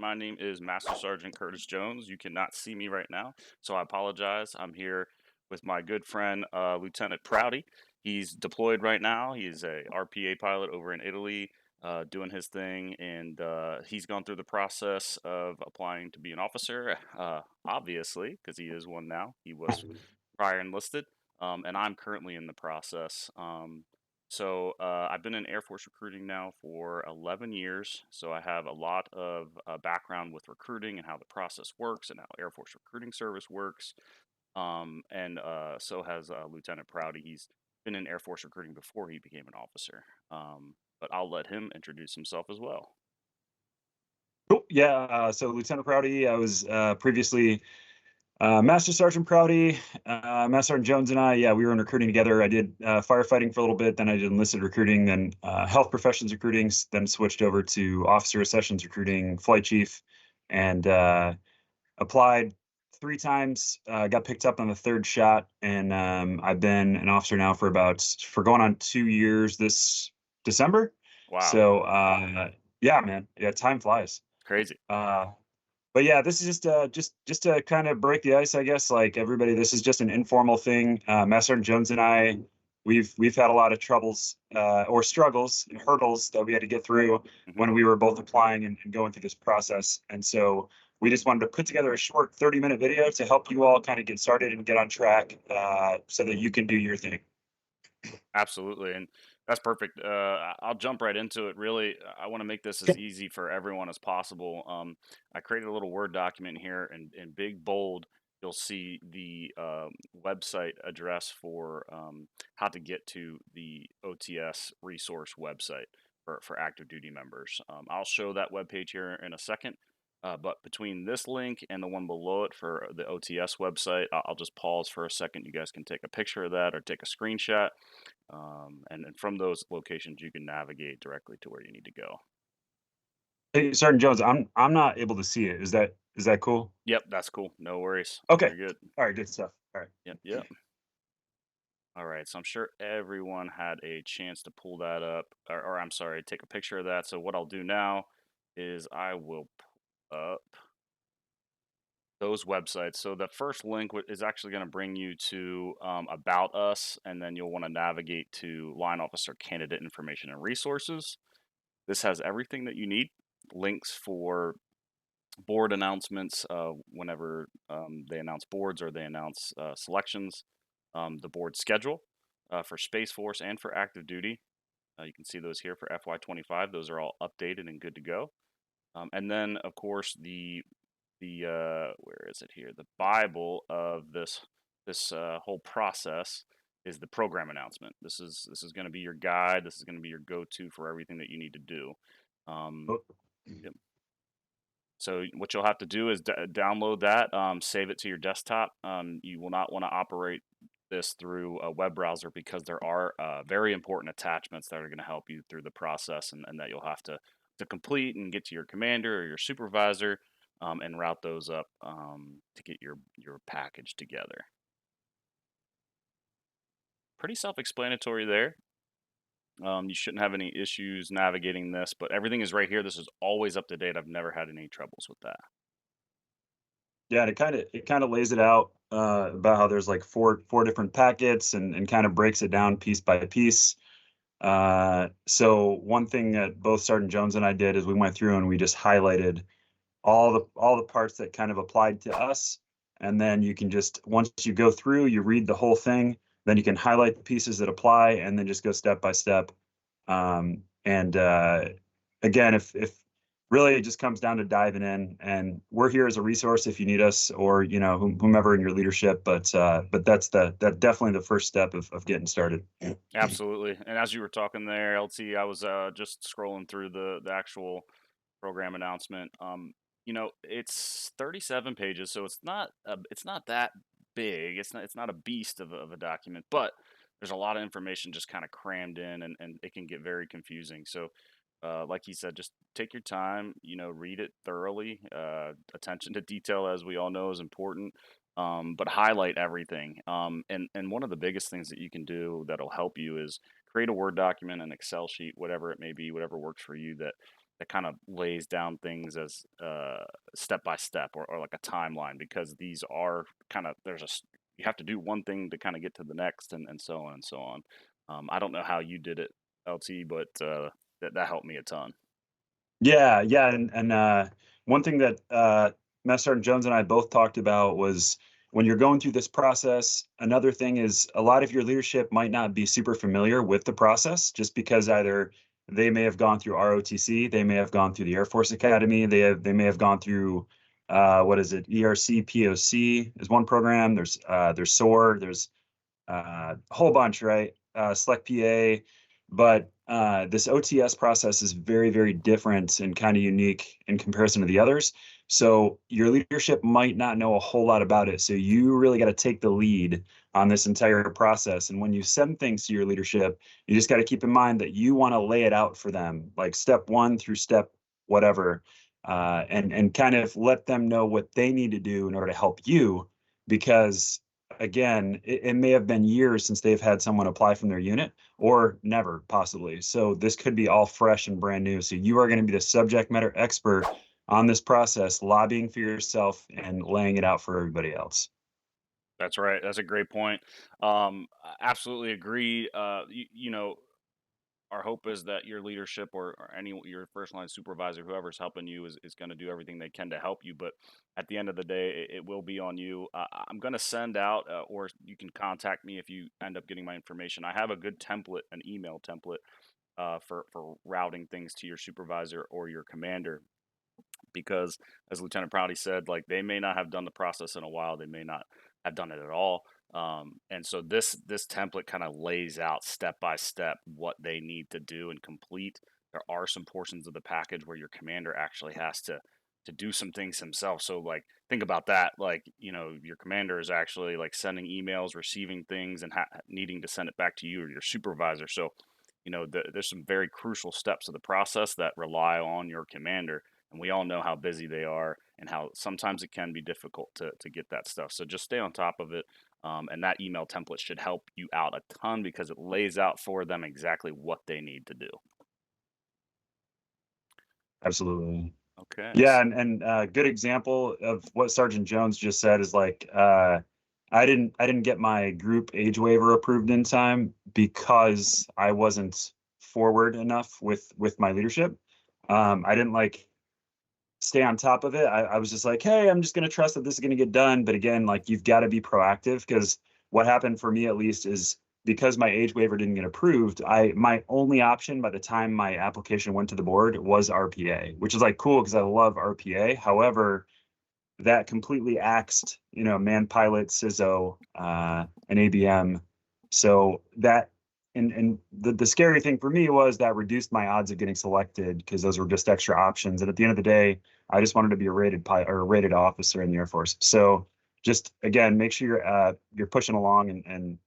My name is Master Sergeant Curtis Jones. You cannot see me right now, so I apologize. I'm here with my good friend, Lieutenant Prouty. He's deployed right now. He's a RPA pilot over in Italy, doing his thing, and he's gone through the process of applying to be an officer, obviously, because he is one now. He was prior enlisted, and I'm currently in the process. I've been in Air Force recruiting now for 11 years. So I have a lot of background with recruiting and how the process works and how Air Force Recruiting Service works. And so has Lieutenant Prouty. He's been in Air Force recruiting before he became an officer. But I'll let him introduce himself as well. Cool. Yeah. So Lieutenant Prouty, I was previously Master Sergeant Prouty, Master Sergeant Jones, and I. Yeah, we were in recruiting together. I did firefighting for a little bit, then I did enlisted recruiting, then health professions recruiting, then switched over to officer accessions recruiting, flight chief, and applied 3 times. Got picked up on the third shot, and I've been an officer now for going on 2 years this December. Wow, So yeah, man, yeah, time flies. crazy. Uh, but yeah, this is just to kind of break the ice, I guess. Like everybody, this is just an informal thing. Master Sergeant Jones and I, we've had a lot of troubles or struggles and hurdles that we had to get through Hmm. when we were both applying and going through this process. And so we just wanted to put together a short 30-minute video to help you all kind of get started and get on track so that you can do your thing. Absolutely, and that's perfect. I'll jump right into it. Really, I want to make this as Okay. easy for everyone as possible. I created a little Word document here, and in big bold, you'll see the website address for how to get to the OTS resource website for active duty members. I'll show that webpage here in a second. But between this link and the one below it for the OTS website, I'll just pause for a second. You guys can take a picture of that or take a screenshot, and from those locations, you can navigate directly to where you need to go. Hey, Sergeant Jones, I'm not able to see it. Is that cool? Yep, that's cool. No worries. Okay. You're good. All right. Good stuff. All right. Yep, yep. All right. So I'm sure everyone had a chance to pull that up, or I'm sorry, take a picture of that. So what I'll do now is I will pull up those websites. So the first link is actually going to bring you to About Us, and then you'll want to navigate to Line Officer Candidate Information and Resources. This has everything that you need, links for board announcements whenever they announce boards or they announce selections, the board schedule for Space Force and for active duty. You can see those here for FY25. Those are all updated and good to go. And then, of course, the where is it here? The Bible of this whole process is the program announcement. This is going to be your guide. This is going to be your go-to for everything that you need to do. Um, Oh, So what you'll have to do is download that, save it to your desktop. You will not want to operate this through a web browser because there are very important attachments that are going to help you through the process, and that you'll have to complete and get to your commander or your supervisor, and route those up to get your package together. Pretty self-explanatory there. You shouldn't have any issues navigating this, but everything is right here. This is always up to date. I've never had any troubles with that. yeah, and it kind of lays it out about how there's like four different packets and kind of breaks it down piece by piece. So one thing that both Sergeant Jones and I did is we went through and we just highlighted all the parts that kind of applied to us, and then you can just once you go through, you read the whole thing, then you can highlight the pieces that apply, and then just go step by step. And again, if really it just comes down to diving in, and we're here as a resource if you need us, or whomever in your leadership. But that definitely the first step of getting started. Absolutely. And as you were talking there, LT, I was just scrolling through the actual program announcement. It's 37 pages, so it's not that big. It's not a beast of a document, but there's a lot of information just kind of crammed in, and it can get very confusing. So, like he said, just take your time. Read it thoroughly. Attention to detail, as we all know, is important. But highlight everything. And one of the biggest things that you can do that'll help you is create a Word document, an Excel sheet, whatever it may be, whatever works for you. That that kind of lays down things as step by step, or like a timeline, because these are kind of you have to do one thing to kind of get to the next, and so on and so on. I don't know how you did it, LT, but that helped me a ton. Yeah, yeah, and one thing that Master Sergeant Jones and I both talked about was when you're going through this process. Another thing is a lot of your leadership might not be super familiar with the process, just because either they may have gone through ROTC, they may have gone through the Air Force Academy, they may have gone through what is it, ERC POC is one program. There's SOAR, there's a whole bunch, right? Select PA, but this OTS process is very, very different and kind of unique in comparison to the others. So your leadership might not know a whole lot about it. So you really got to take the lead on this entire process. And when you send things to your leadership, you just got to keep in mind that you want to lay it out for them, like step one through step whatever, and kind of let them know what they need to do in order to help you, because again, it may have been years since they've had someone apply from their unit, or never possibly. So this could be all fresh and brand new. So you are going to be the subject matter expert on this process, lobbying for yourself and laying it out for everybody else. That's right. That's a great point. I absolutely agree. Our hope is that your leadership, or any your first line supervisor, whoever's helping you, is going to do everything they can to help you. But at the end of the day, it will be on you. I'm going to send out, or you can contact me if you end up getting my information. I have a good template, an email template, for routing things to your supervisor or your commander, because as Lieutenant Prouty said, like, they may not have done the process in a while, they may not have done it at all. And so this template kind of lays out step by step what they need to do and complete. There are some portions of the package where your commander actually has to do some things himself. So, like, think about that. Like, your commander is actually like sending emails, receiving things, and needing to send it back to you or your supervisor. So, there's some very crucial steps of the process that rely on your commander, and we all know how busy they are and how sometimes it can be difficult to get that stuff. So just stay on top of it. And that email template should help you out a ton, because it lays out for them exactly what they need to do. Absolutely. Okay. Yeah, and good example of what Sergeant Jones just said is like I didn't get my group age waiver approved in time because I wasn't forward enough with my leadership. I didn't like stay on top of it. I was just like, hey, I'm just gonna trust that this is gonna get done. But again, like you've got to be proactive, because what happened for me at least is because my age waiver didn't get approved, my only option by the time my application went to the board was RPA, which is like cool because I love RPA. However, that completely axed, man pilot, CISO, and ABM. So that, and the scary thing for me was that reduced my odds of getting selected because those were just extra options. And at the end of the day, I just wanted to be a rated pilot or a rated officer in the Air Force. So just again, make sure you're pushing along and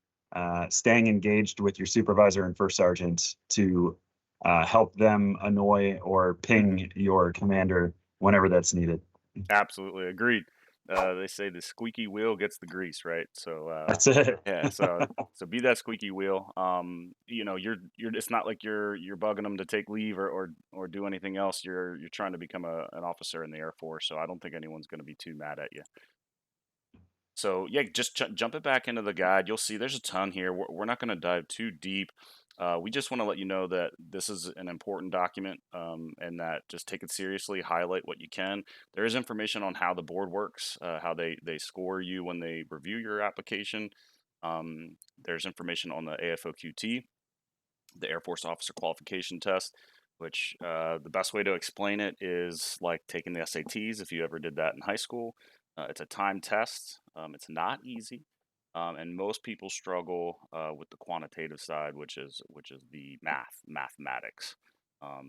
staying engaged with your supervisor and first sergeant to help them annoy or Mhm. ping your commander whenever that's needed. Absolutely agreed. They say the squeaky wheel gets the grease, right? So That's it. yeah, so be that squeaky wheel. You're It's not like you're bugging them to take leave, or do anything else. You're trying to become an officer in the Air Force, so I don't think anyone's going to be too mad at you. So yeah, just jump it back into the guide. You'll see there's a ton here. We're not going to dive too deep. We just want to let you know that this is an important document, and that just take it seriously. Highlight what you can. There is information on how the board works, how they score you when they review your application. There's information on the AFOQT, the Air Force Officer Qualification Test, which, the best way to explain it is like taking the SATs, if you ever did that in high school. It's a time test. It's not easy, and most people struggle with the quantitative side, which is the mathematics.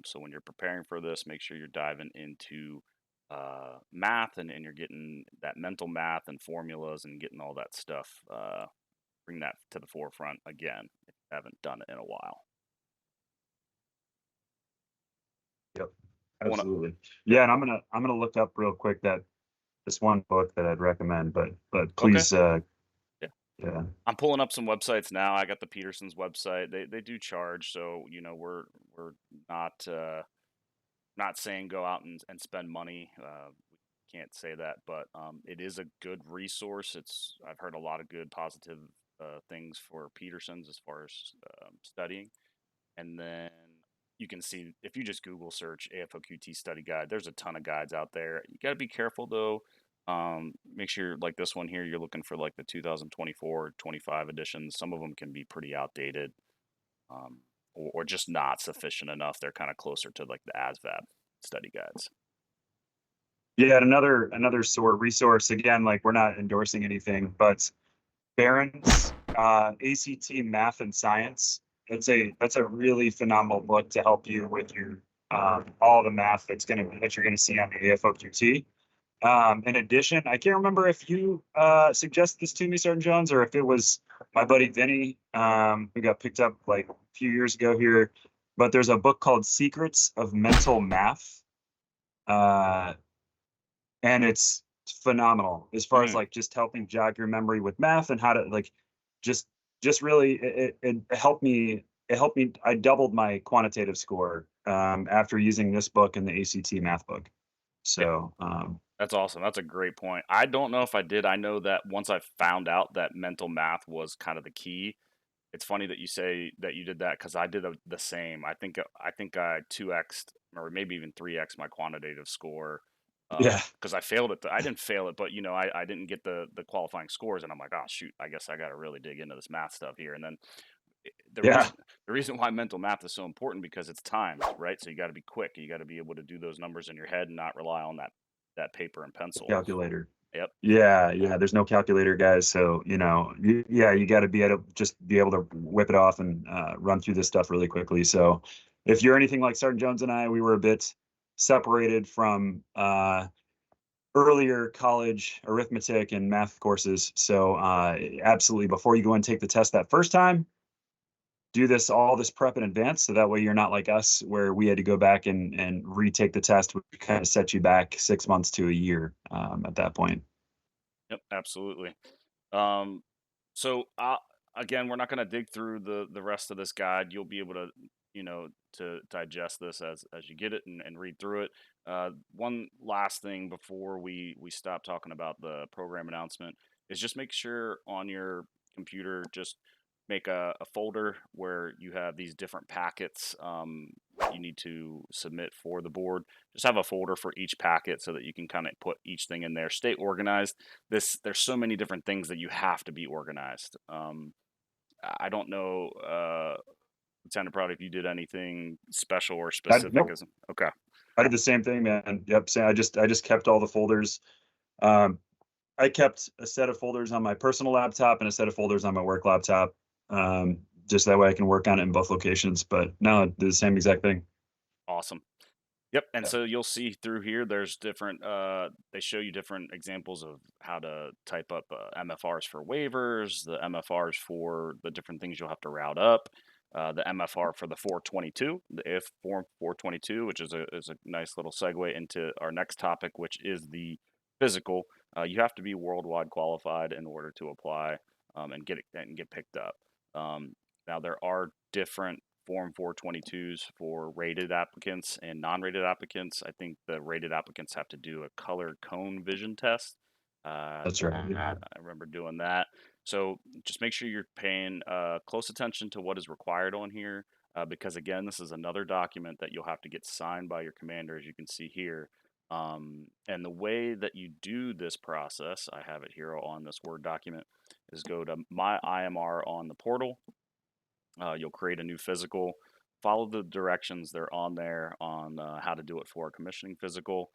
So when you're preparing for this, make sure you're diving into math, and you're getting that mental math and formulas and getting all that stuff. Bring that to the forefront again if you haven't done it in a while. Yep, I want to, absolutely. yeah. Yeah, and I'm gonna look up real quick that this one book that I'd recommend, but Okay. please, Yeah. yeah, I'm pulling up some websites now. I got the Peterson's website. They do charge, so we're not Not saying go out and spend money. We can't say that, but it is a good resource. I've heard a lot of good positive things for Peterson's as far as studying. And then you can see if you just Google search AFOQT study guide, there's a ton of guides out there. You got to be careful though. Make sure like this one here, you're looking for like the 2024, 25 editions. Some of them can be pretty outdated, or just not sufficient enough. They're kind of closer to like the ASVAB study guides. Yeah, and another sort of resource, again, like we're not endorsing anything, but Barron's ACT Math and Science. That's a really phenomenal book to help you with your all the math that you're gonna see on the AFOQT. In addition, I can't remember if you suggested this to me, Sergeant Jones, or if it was my buddy Vinny, who got picked up like a few years ago here. But there's a book called Secrets of Mental Math. Uh, and it's phenomenal as far as Mm, like just helping jog your memory with math and how to like just just really it helped me. It helped me. I doubled my quantitative score after using this book and the ACT math book. yeah, So that's awesome. That's a great point. I don't know if I did. I know that once I found out that mental math was kind of the key. It's funny that you say that you did that because I did the same. I think I 2x'd or maybe even 3x my quantitative score, yeah, because I failed it. I didn't fail it, but I didn't get the qualifying scores, and I'm like, oh shoot, I guess I got to really dig into this math stuff here. And then the yeah, reason the reason why mental math is so important because it's timed, right? So you got to be quick. You got to be able to do those numbers in your head and not rely on that paper and pencil. calculator. Yep. Yeah, yeah. There's no calculator, guys. So yeah, you got to be able just be able to whip it off and run through this stuff really quickly. So if you're anything like Sergeant Jones and I, we were a bit separated from earlier college arithmetic and math courses. So absolutely, before you go and take the test that first time, do all this prep in advance, so that way you're not like us, where we had to go back and retake the test, which kind of set you back 6 months to a year at that point. Yep. Absolutely. Um, so again, we're not going to dig through the rest of this guide. You'll be able to to digest this as you get it and read through it. One last thing before we stop talking about the program announcement is just make sure on your computer, just make a folder where you have these different packets that you need to submit for the board. Just have a folder for each packet so that you can kind of put each thing in there. Stay organized. There's so many different things that you have to be organized. I don't know, Lieutenant Proud, if you did anything special or specific Nope, as okay. I did the same thing, man. Yep, I just kept all the folders. Um, I kept a set of folders on my personal laptop and a set of folders on my work laptop. Just that way I can work on it in both locations. But no, I did the same exact thing. Awesome. Yep, and Yeah, so you'll see through here there's different they show you different examples of how to type up MFRs for waivers, the MFRs for the different things you'll have to route up, the MFR for the 422, the if form 422, which is a nice little segue into our next topic, which is the physical. You have to be worldwide qualified in order to apply and get picked up. Um, Now there are different Form 422s for rated applicants and non-rated applicants. I think the rated applicants have to do a color cone vision test. that's right. Yeah. I remember doing that. So just make sure you're paying close attention to what is required on here, because again, this is another document that you'll have to get signed by your commander, as you can see here. And the way that you do this process, I have it here on this Word document, is go to my IMR on the portal. You'll create a new physical. Follow the directions. They're on there on how to do it for a commissioning physical.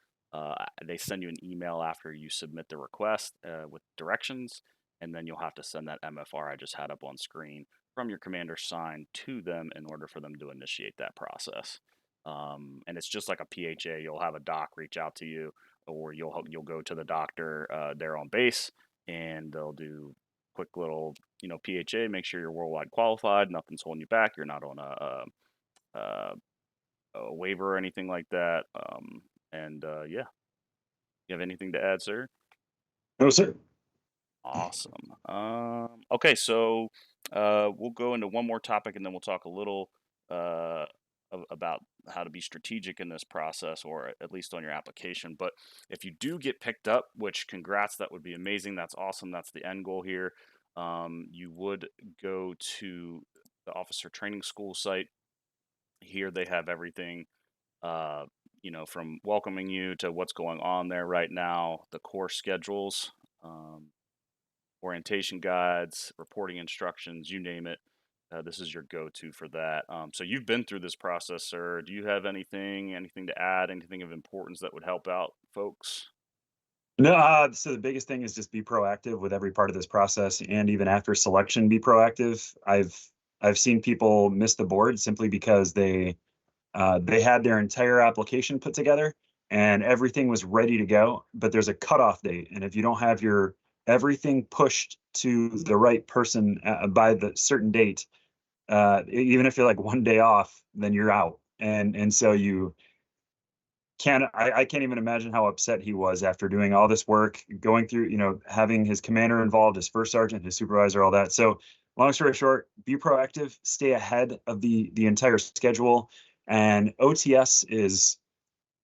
They send you an email after you submit the request with directions, and then you'll have to send that MFR I just had up on screen from your commander signed to them in order for them to initiate that process. And it's just like a PHA. You'll have a doc reach out to you, or you'll go to the doctor there on base, and they'll do quick little PHA, make sure you're worldwide qualified, nothing's holding you back, you're not on a, a waiver or anything like that. And yeah, you have anything to add, sir? No, sir. Awesome. Okay, so we'll go into one more topic and then we'll talk a little uh, about how to be strategic in this process, or at least on your application. But if you do get picked up, which congrats, that would be amazing. That's awesome. That's the end goal here. You would go to the officer training school site. Here they have everything, uh, from welcoming you to what's going on there right now, the course schedules, um, orientation guides, reporting instructions, you name it. This is your go-to for that. So you've been through this process, sir. Do you have anything to add, anything of importance that would help out folks? No, so the biggest thing is just be proactive with every part of this process, and even after selection, be proactive. I've seen people miss the board simply because they had their entire application put together and everything was ready to go, but there's a cutoff date, and if you don't have your everything pushed to the right person by the certain date, even if you're like 1 day off, then you're out. And so you I can't even imagine how upset he was after doing all this work, going through, having his commander involved, his first sergeant, his supervisor, all that. So, long story short, be proactive, stay ahead of the entire schedule, and OTS is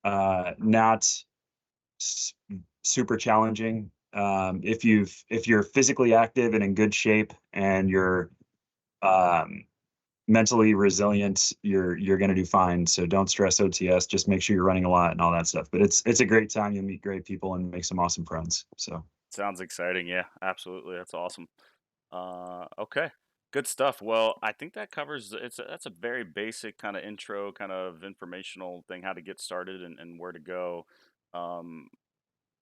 not s- super challenging. If you're physically active and in good shape, and you're um, mentally resilient, you're going to do fine. So don't stress OTS. Just make sure you're running a lot and all that stuff. But it's a great time. You'll meet great people and make some awesome friends. So Sounds exciting. Yeah, absolutely. That's awesome. Okay, good stuff. Well, I think that covers. That's a very basic kind of intro, kind of informational thing, how to get started and where to go. Um,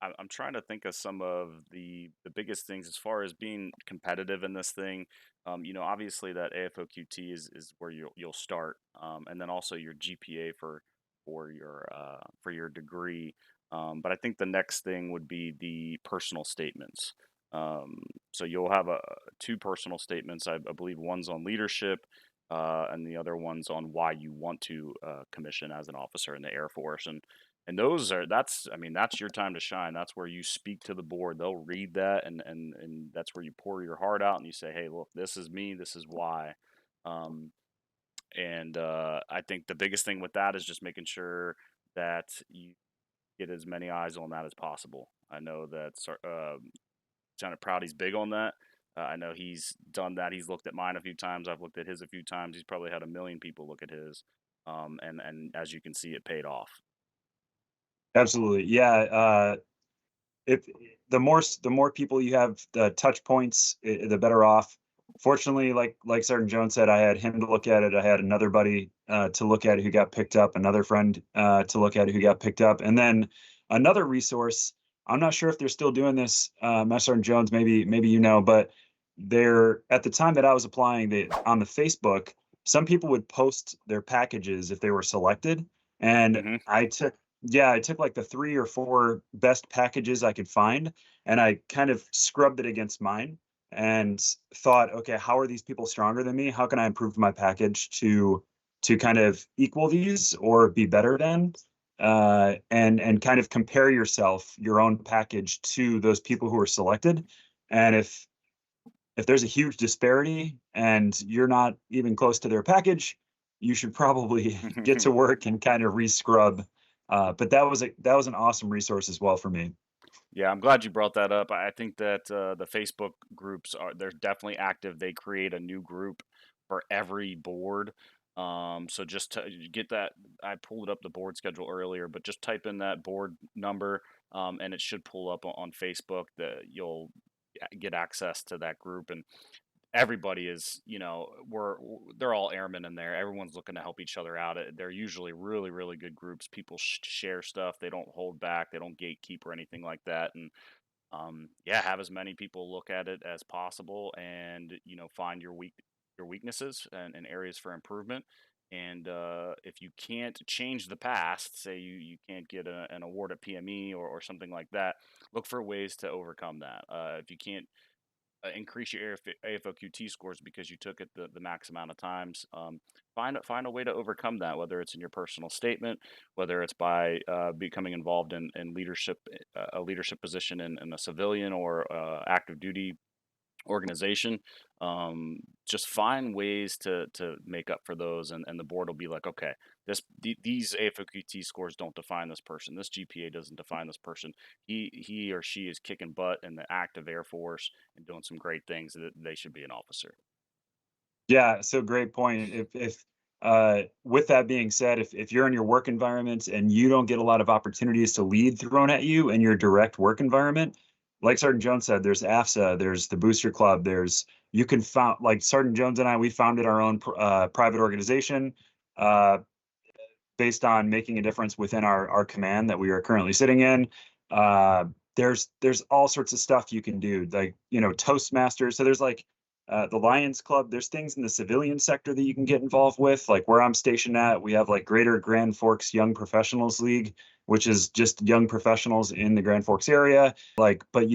I'm trying to think of some of the biggest things as far as being competitive in this thing. Obviously that AFOQT is where you'll start, and then also your GPA for your degree. But I think the next thing would be the personal statements. Um, so you'll have two personal statements. I believe one's on leadership, and the other one's on why you want to commission as an officer in the Air Force. And that's your time to shine. That's where you speak to the board. They'll read that, and that's where you pour your heart out and you say, "Hey, look, this is me. This is why." Um, and I think the biggest thing with that is just making sure that you get as many eyes on that as possible. I know that Lieutenant Prouty's big on that. I know he's done that. He's looked at mine a few times. I've looked at his a few times. He's probably had a million people look at his, and as you can see, it paid off. absolutely, yeah. If the more people you have, the touch points, the better off. Fortunately, like Sergeant Jones said, I had him to look at it. I had another buddy to look at it who got picked up, another friend to look at it who got picked up, and then another resource. I'm not sure if they're still doing this, Master Sergeant Jones. Maybe you know, but they're at the time that I was applying, on the Facebook, some people would post their packages if they were selected, and Hmm. I took like the 3 or 4 best packages I could find, and I kind of scrubbed it against mine and thought, "Okay, how are these people stronger than me? How can I improve my package to kind of equal these or be better than?" And kind of compare your own package to those people who are selected. And if there's a huge disparity and you're not even close to their package, you should probably get to work and kind of rescrub. But that was an awesome resource as well for me. Yeah, I'm glad you brought that up. I think that the Facebook groups they're definitely active. They create a new group for every board. So just to get that, I pulled up the board schedule earlier, but just type in that board number, and it should pull up on Facebook. That you'll get access to that group, and everybody is, they're all airmen in there. Everyone's looking to help each other out. They're usually really really good groups. People share stuff. They don't hold back. They don't gatekeep or anything like that. And yeah, have as many people look at it as possible, and find your weaknesses and areas for improvement. And if you can't change the past, say you can't get an award at PME or something like that, look for ways to overcome that. If you can't increase your AFOQT scores because you took it the max amount of times. Find a way to overcome that, whether it's in your personal statement, whether it's by becoming involved in leadership, a leadership position in a civilian or active duty organization. Just find ways to make up for those, and the board will be like, okay, these AFOQT scores don't define this person. This GPA doesn't define this person. He or she is kicking butt in the active Air Force and doing some great things. That they should be an officer. Yeah, so great point. If with that being said, if you're in your work environment and you don't get a lot of opportunities to lead thrown at you in your direct work environment, like Sergeant Jones said, there's AFSA, there's the Booster Club, there's you can found like Sergeant Jones and I, we founded our own private organization. Uh, Based on making a difference within our command that we are currently sitting in. Uh, there's all sorts of stuff you can do, like Toastmasters. So there's like the Lions Club. There's things in the civilian sector that you can get involved with. Like where I'm stationed at, we have like Greater Grand Forks Young Professionals League, which is just young professionals in the Grand Forks area. Like, but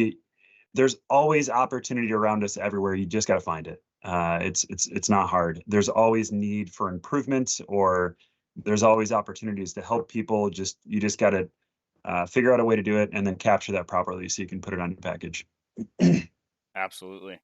there's always opportunity around us everywhere. You just got to find it. It's not hard. There's always need for improvement, or there's always opportunities to help people. You just got to figure out a way to do it and then capture that properly so you can put it on your package. Absolutely.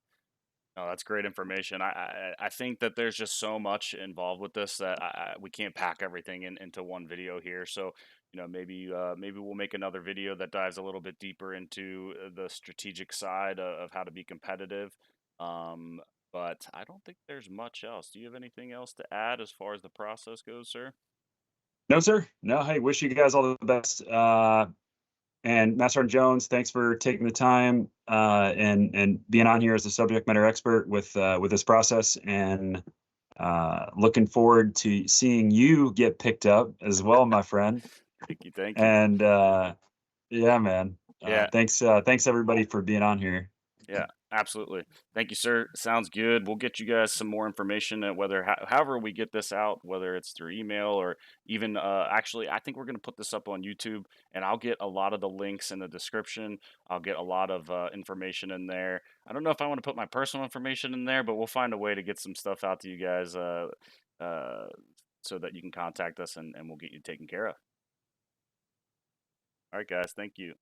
No, that's great information. I think that there's just so much involved with this that we can't pack everything into one video here. So, maybe we'll make another video that dives a little bit deeper into the strategic side of how to be competitive. Um, but I don't think there's much else. Do you have anything else to add as far as the process goes, sir? No, sir. No, hey, wish you guys all the best. And Master Sergeant Jones, thanks for taking the time and being on here as a subject matter expert with this process. And looking forward to seeing you get picked up as well, my friend. Thank you. Thank you. And yeah, man. Yeah. Thanks everybody for being on here. Yeah, absolutely. Thank you, sir. Sounds good. We'll get you guys some more information at however we get this out, whether it's through email or even actually, I think we're going to put this up on YouTube, and I'll get a lot of the links in the description. I'll get a lot of information in there. I don't know if I want to put my personal information in there, but we'll find a way to get some stuff out to you guys uh, so that you can contact us and we'll get you taken care of. All right, guys. Thank you.